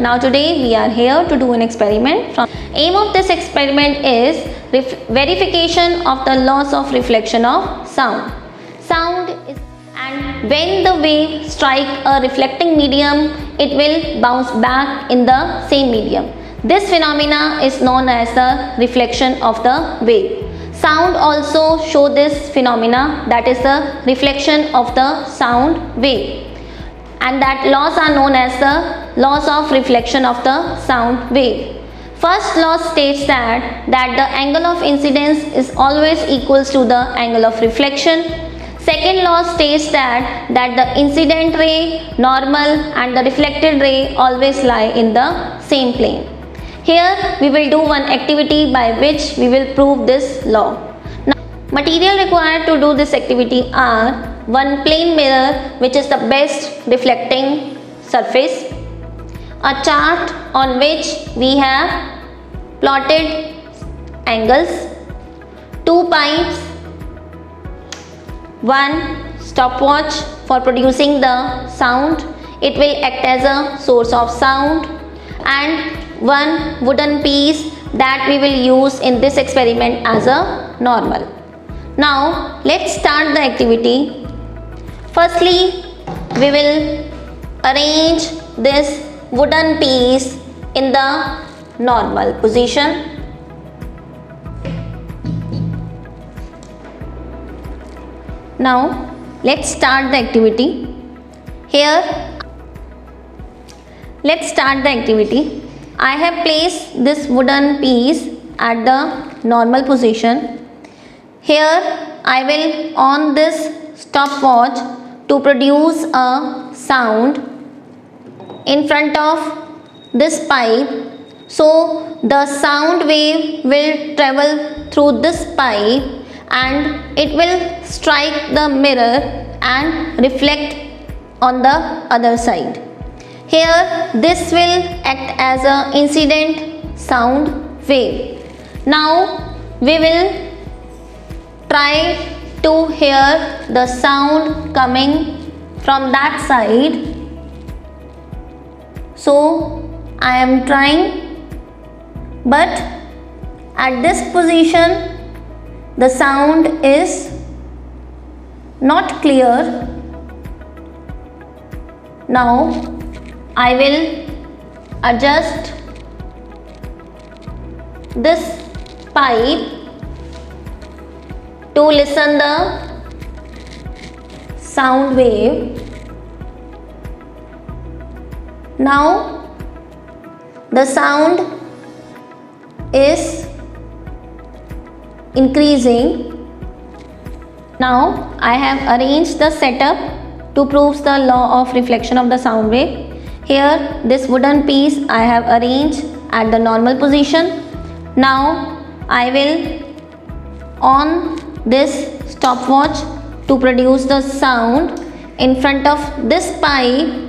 Now today we are here to do an experiment. Aim of this experiment is verification of the laws of reflection of sound. And when the wave strike a reflecting medium, it will bounce back in the same medium. This phenomena is known as the reflection of the wave. Sound also show this phenomena, that is the reflection of the sound wave, and that laws are known as the laws of reflection of the sound wave. First law states that the angle of incidence is always equals to the angle of reflection. Second law states that the incident ray, normal and the reflected ray always lie in the same plane. Here we will do one activity by which we will prove this law. Now, material required to do this activity are one plane mirror, which is the best reflecting surface, a chart on which we have plotted angles, two pipes, one stopwatch for producing the sound, it will act as a source of sound, and one wooden piece that we will use in this experiment as a normal. Now let's start the activity. Firstly, we will arrange this wooden piece in the normal position. Now let's start the activity. Let's start the activity. I have placed this wooden piece at the normal position. Here I will on this stopwatch to produce a sound in front of this pipe. So the sound wave will travel through this pipe and it will strike the mirror and reflect on the other side. Here this will act as an incident sound wave. Now we will try to hear the sound coming from that side. So I am trying, but at this position the sound is not clear. Now I will adjust this pipe to listen the sound wave. Now the sound is increasing. Now I have arranged the setup to prove the law of reflection of the sound wave. Here this wooden piece I have arranged at the normal position. Now I will on this stopwatch to produce the sound in front of this pipe.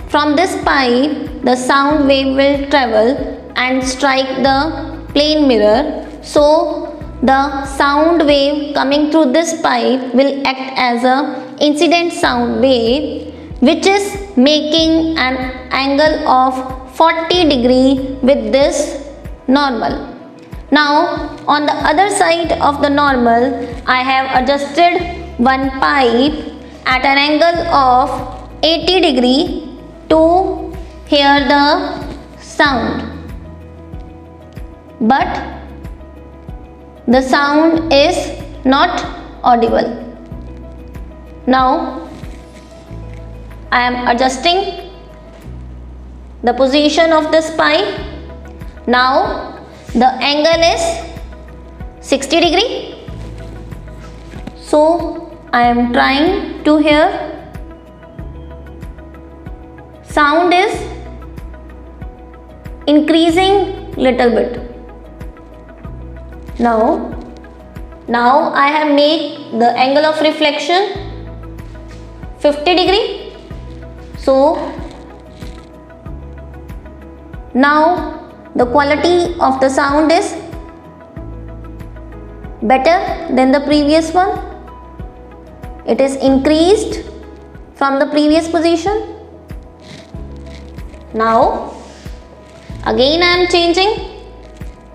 From this pipe the sound wave will travel and strike the plane mirror. So the sound wave coming through this pipe will act as a incident sound wave, which is making an angle of 40 degree with this normal. Now on the other side of the normal I have adjusted one pipe at an angle of 80 degree to hear the sound, but the sound is not audible. Now I am adjusting the position of this pipe. Now the angle is 60 degree. So I am trying to hear. Sound is increasing little bit. Now I have made the angle of reflection 50 degree. So now the quality of the sound is better than the previous one. It is increased from the previous position. Now again I am changing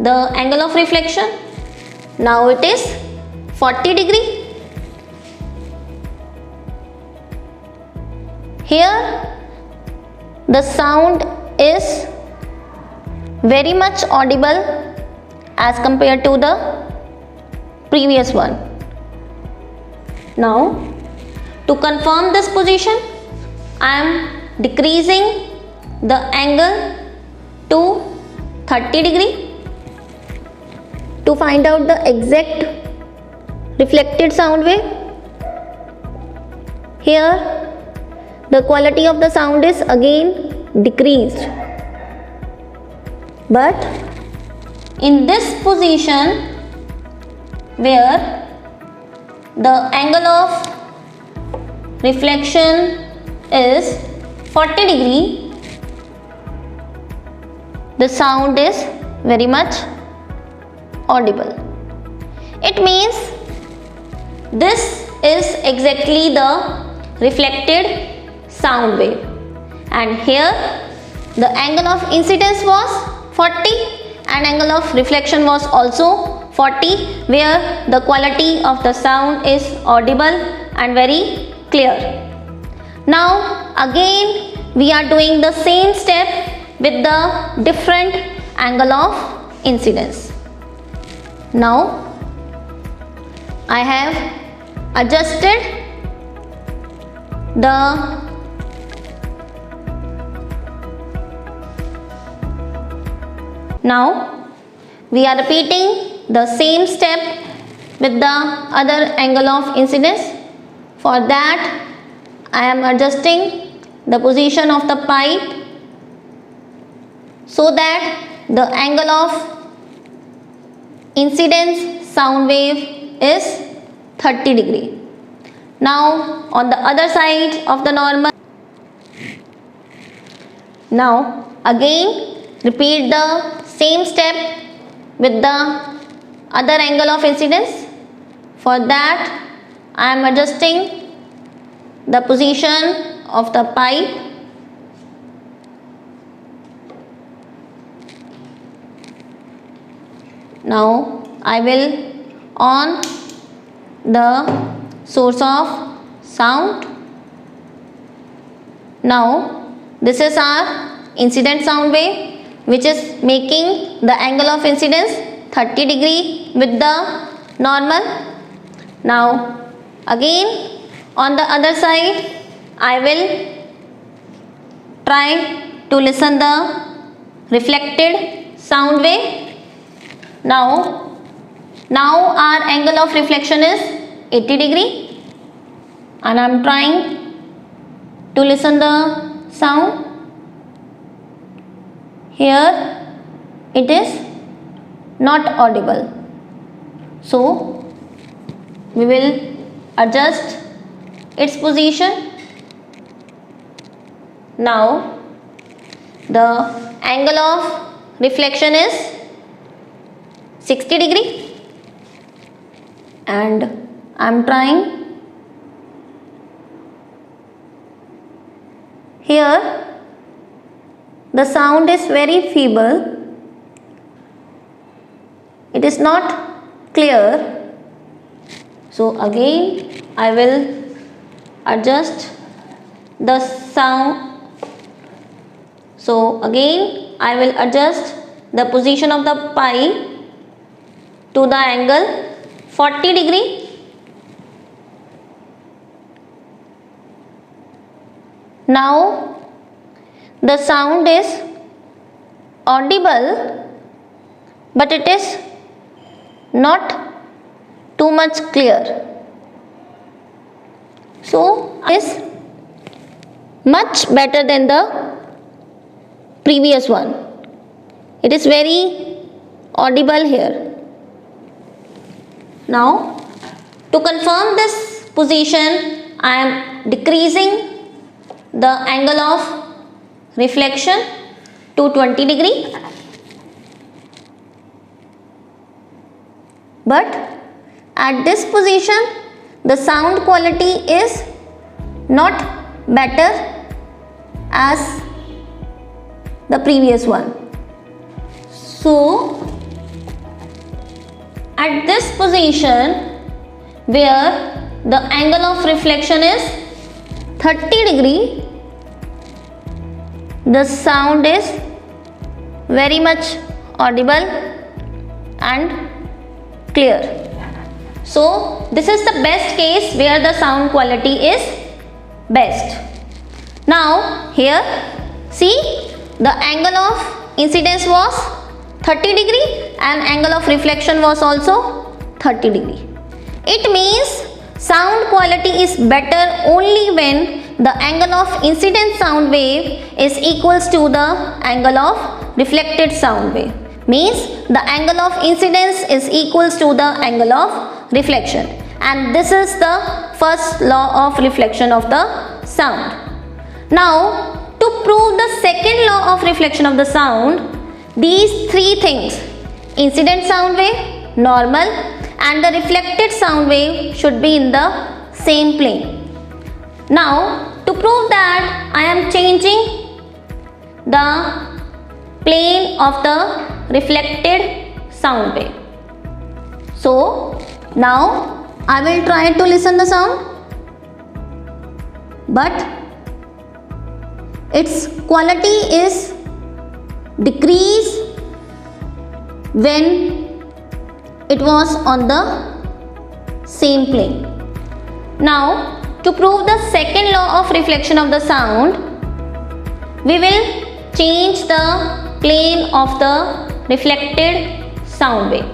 the angle of reflection. Now it is 40 degree. Here the sound is very much audible as compared to the previous one. Now to confirm this position, I am decreasing the angle to 30 degree to find out the exact reflected sound wave. Here the quality of the sound is again decreased, but in this position where the angle of reflection is 40 degree, the sound is very much audible. It means this is exactly the reflected sound wave, and here the angle of incidence was 40 and angle of reflection was also 40, where the quality of the sound is audible and very clear. Now again we are doing the same step with the different angle of incidence. Now I have adjusted the Now we are repeating the same step with the other angle of incidence. For that I am adjusting the position of the pipe so that the angle of incidence sound wave is 30 degree. Now on the other side of the normal. Now again repeat the same step with the other angle of incidence. For that I am adjusting the position of the pipe Now I will on the source of sound. Now this is our incident sound wave, which is making the angle of incidence 30 degree with the normal. Now again on the other side I will try to listen the reflected sound wave. Now our angle of reflection is 80 degree and I am trying to listen the sound. Here it is not audible, so we will adjust its position. Now the angle of reflection is 60 degree and I am trying. Here the sound is very feeble, it is not clear, so again I will adjust the sound. So again I will adjust the position of the pipe to the angle 40 degree. Now the sound is audible, but it is not too much clear. So it is much better than the previous one. It is very audible here. Now to confirm this position, I am decreasing the angle of reflection to 20 degree, but at this position the sound quality is not better as the previous one. So at this position where the angle of reflection is 30 degree, the sound is very much audible and clear. So this is the best case where the sound quality is best. Now here see, the angle of incidence was 30 degree and angle of reflection was also 30 degree. It means sound quality is better only when the angle of incident sound wave is equals to the angle of reflected sound wave. Means the angle of incidence is equals to the angle of reflection, and this is the first law of reflection of the sound. Now to prove the second law of reflection of the sound, these three things, incident sound wave, normal and the reflected sound wave should be in the same plane. Now to prove that, I am changing the plane of the reflected sound wave. So now I will try to listen the sound, but its quality is decreased when it was on the same plane. Now to prove the second law of reflection of the sound, we will change the plane of the reflected sound wave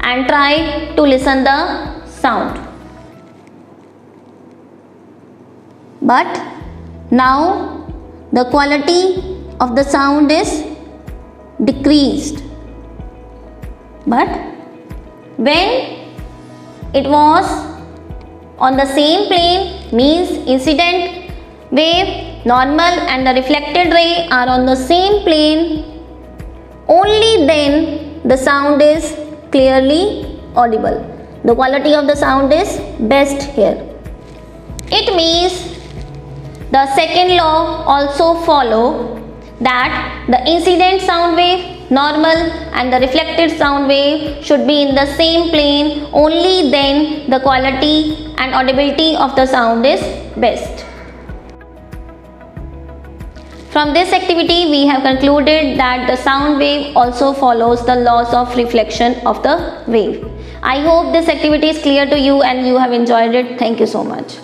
and try to listen the sound. But now the quality of the sound is decreased. But when it was on the same plane, means incident wave, normal and the reflected ray are on the same plane, only then the sound is clearly audible. The quality of the sound is best here. It means the second law also follow that the incident sound wave, normal and the reflected sound wave should be in the same plane, only then the quality and audibility of the sound is best. From this activity we have concluded that the sound wave also follows the laws of reflection of the wave. I hope this activity is clear to you and you have enjoyed it. Thank you so much.